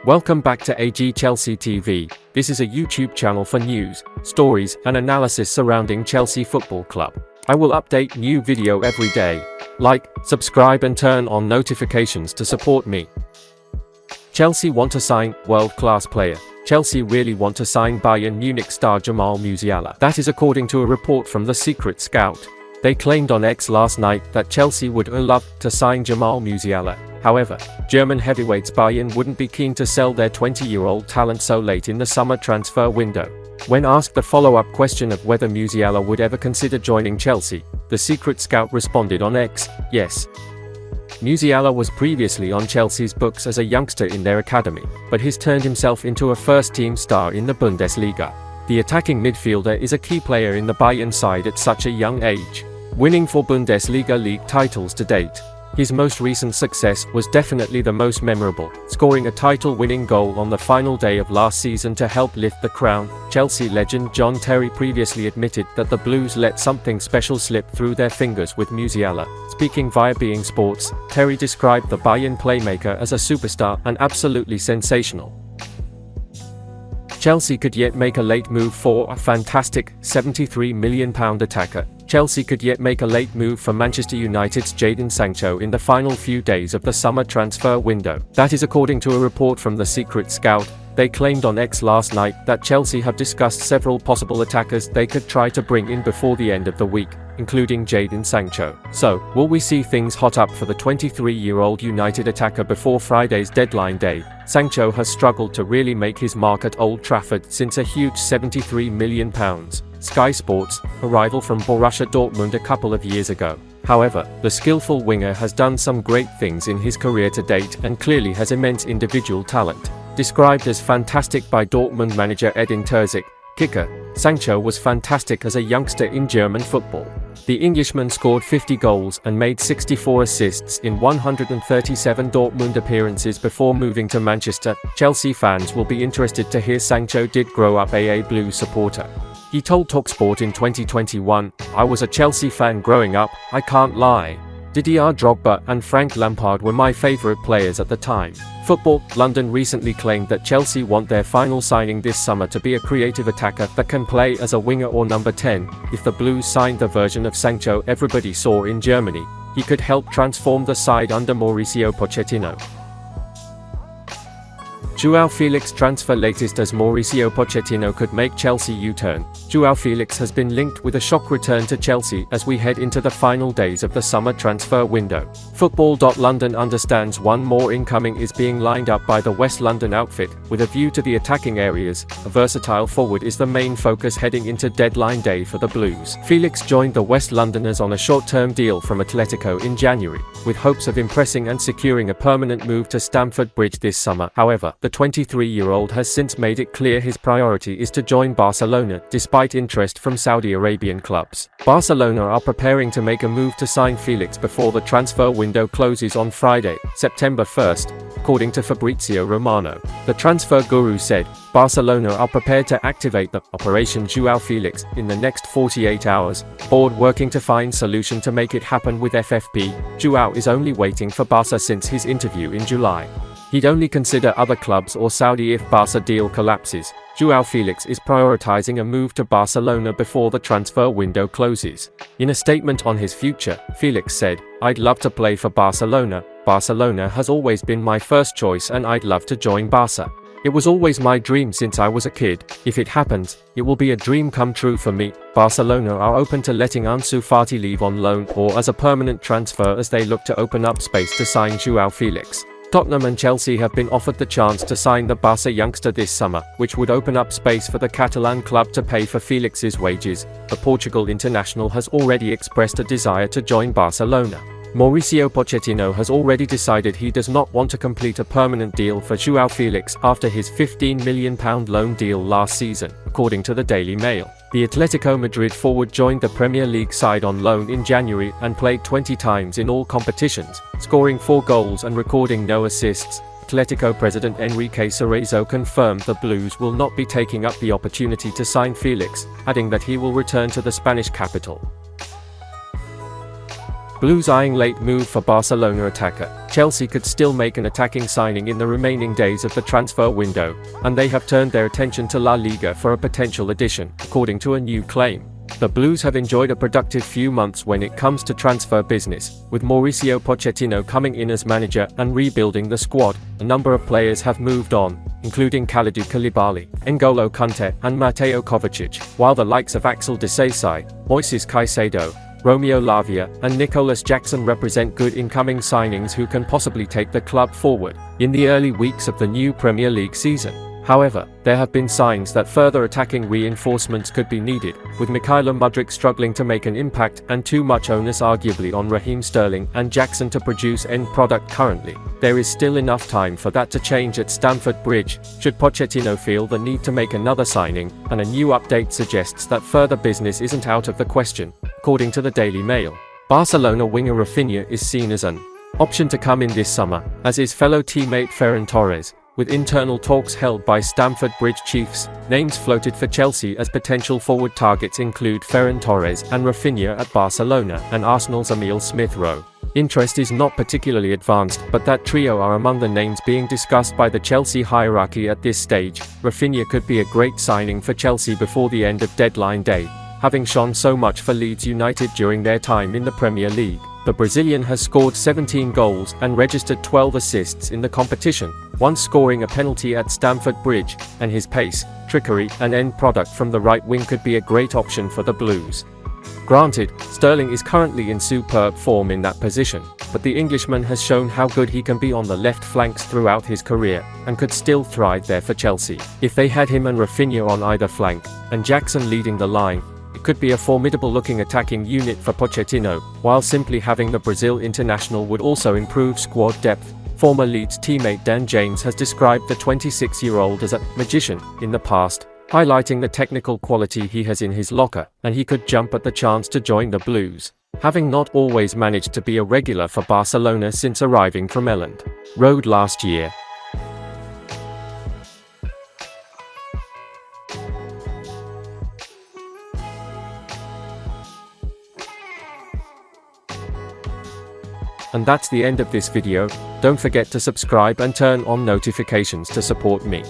Welcome back to AG Chelsea TV. This is a YouTube channel for news, stories, and analysis surrounding Chelsea Football Club. I will update new video every day. Like, subscribe and turn on notifications to support me. Chelsea want to sign world-class player. Chelsea really want to sign Bayern Munich star Jamal Musiala. That is according to a report from the Secret Scout. They claimed on X last night that Chelsea would love to sign Jamal Musiala. However, German heavyweights Bayern wouldn't be keen to sell their 20-year-old talent so late in the summer transfer window. When asked the follow-up question of whether Musiala would ever consider joining Chelsea, the Secret Scout responded on X, yes. Musiala was previously on Chelsea's books as a youngster in their academy, but has turned himself into a first-team star in the Bundesliga. The attacking midfielder is a key player in the Bayern side at such a young age, winning 4 Bundesliga league titles to date. His most recent success was definitely the most memorable, scoring a title-winning goal on the final day of last season to help lift the crown. Chelsea legend John Terry previously admitted that the Blues let something special slip through their fingers with Musiala. Speaking via beIN Sports, Terry described the Bayern playmaker as a superstar and absolutely sensational. Chelsea could yet make a late move for a fantastic £73 million attacker. Chelsea could yet make a late move for Manchester United's Jadon Sancho in the final few days of the summer transfer window. That is according to a report from the Secret Scout. They claimed on X last night that Chelsea have discussed several possible attackers they could try to bring in before the end of the week, including Jadon Sancho. So, will we see things hot up for the 23-year-old United attacker before Friday's deadline day? Sancho has struggled to really make his mark at Old Trafford since a huge £73 million. Sky Sports, a rival from Borussia Dortmund a couple of years ago. However, the skillful winger has done some great things in his career to date and clearly has immense individual talent. Described as fantastic by Dortmund manager Edin Terzic, kicker, Sancho was fantastic as a youngster in German football. The Englishman scored 50 goals and made 64 assists in 137 Dortmund appearances before moving to Manchester. Chelsea fans will be interested to hear Sancho did grow up a Blue supporter. He told TalkSport in 2021, "I was a Chelsea fan growing up, I can't lie. Didier Drogba and Frank Lampard were my favourite players at the time." Football London recently claimed that Chelsea want their final signing this summer to be a creative attacker that can play as a winger or number 10. If the Blues signed the version of Sancho everybody saw in Germany, he could help transform the side under Mauricio Pochettino. Joao Felix transfer latest as Mauricio Pochettino could make Chelsea U-turn. Joao Felix has been linked with a shock return to Chelsea as we head into the final days of the summer transfer window. Football.London understands one more incoming is being lined up by the West London outfit, with a view to the attacking areas. A versatile forward is the main focus heading into deadline day for the Blues. Felix joined the West Londoners on a short-term deal from Atletico in January, with hopes of impressing and securing a permanent move to Stamford Bridge this summer. However, the 23-year-old has since made it clear his priority is to join Barcelona, despite interest from Saudi Arabian clubs. Barcelona are preparing to make a move to sign Felix before the transfer window closes on Friday, September 1st, according to Fabrizio Romano. The transfer guru said, Barcelona are prepared to activate the Operation Joao Felix in the next 48 hours, board working to find solution to make it happen with FFP. Joao is only waiting for Barca since his interview in July. He'd only consider other clubs or Saudi if Barca deal collapses. Joao Felix is prioritizing a move to Barcelona before the transfer window closes. In a statement on his future, Felix said, "I'd love to play for Barcelona. Barcelona has always been my first choice and I'd love to join Barca. It was always my dream since I was a kid. If it happens, it will be a dream come true for me." Barcelona are open to letting Ansu Fati leave on loan or as a permanent transfer as they look to open up space to sign Joao Felix. Tottenham and Chelsea have been offered the chance to sign the Barca youngster this summer, which would open up space for the Catalan club to pay for Felix's wages. The Portugal international has already expressed a desire to join Barcelona. Mauricio Pochettino has already decided he does not want to complete a permanent deal for Joao Felix after his £15 million loan deal last season, according to the Daily Mail. The Atletico Madrid forward joined the Premier League side on loan in January and played 20 times in all competitions, scoring 4 goals and recording no assists. Atletico president Enrique Cerezo confirmed the Blues will not be taking up the opportunity to sign Felix, adding that he will return to the Spanish capital. Blues eyeing late move for Barcelona attacker. Chelsea could still make an attacking signing in the remaining days of the transfer window, and they have turned their attention to La Liga for a potential addition, according to a new claim. The Blues have enjoyed a productive few months when it comes to transfer business, with Mauricio Pochettino coming in as manager and rebuilding the squad. A number of players have moved on, including Kalidou Koulibaly, N'Golo Kante, and Mateo Kovacic, while the likes of Axel Disasi, Moises Caicedo, Romeo Lavia, and Nicolas Jackson represent good incoming signings who can possibly take the club forward in the early weeks of the new Premier League season. However, there have been signs that further attacking reinforcements could be needed, with Mudryk struggling to make an impact and too much onus arguably on Raheem Sterling and Jackson to produce end product currently. There is still enough time for that to change at Stamford Bridge, should Pochettino feel the need to make another signing, and a new update suggests that further business isn't out of the question, according to the Daily Mail. Barcelona winger Rafinha is seen as an option to come in this summer, as is fellow teammate Ferran Torres. With internal talks held by Stamford Bridge chiefs, names floated for Chelsea as potential forward targets include Ferran Torres and Rafinha at Barcelona and Arsenal's Emile Smith-Rowe. Interest is not particularly advanced, but that trio are among the names being discussed by the Chelsea hierarchy at this stage. Rafinha could be a great signing for Chelsea before the end of deadline day, having shone so much for Leeds United during their time in the Premier League. The Brazilian has scored 17 goals and registered 12 assists in the competition, once scoring a penalty at Stamford Bridge, and his pace, trickery, and end product from the right wing could be a great option for the Blues. Granted, Sterling is currently in superb form in that position, but the Englishman has shown how good he can be on the left flanks throughout his career, and could still thrive there for Chelsea. If they had him and Rafinha on either flank, and Jackson leading the line, it could be a formidable-looking attacking unit for Pochettino, while simply having the Brazil international would also improve squad depth. Former Leeds teammate Dan James has described the 26-year-old as a magician in the past, highlighting the technical quality he has in his locker, and he could jump at the chance to join the Blues, having not always managed to be a regular for Barcelona since arriving from Elland Road last year. And that's the end of this video. Don't forget to subscribe and turn on notifications to support me.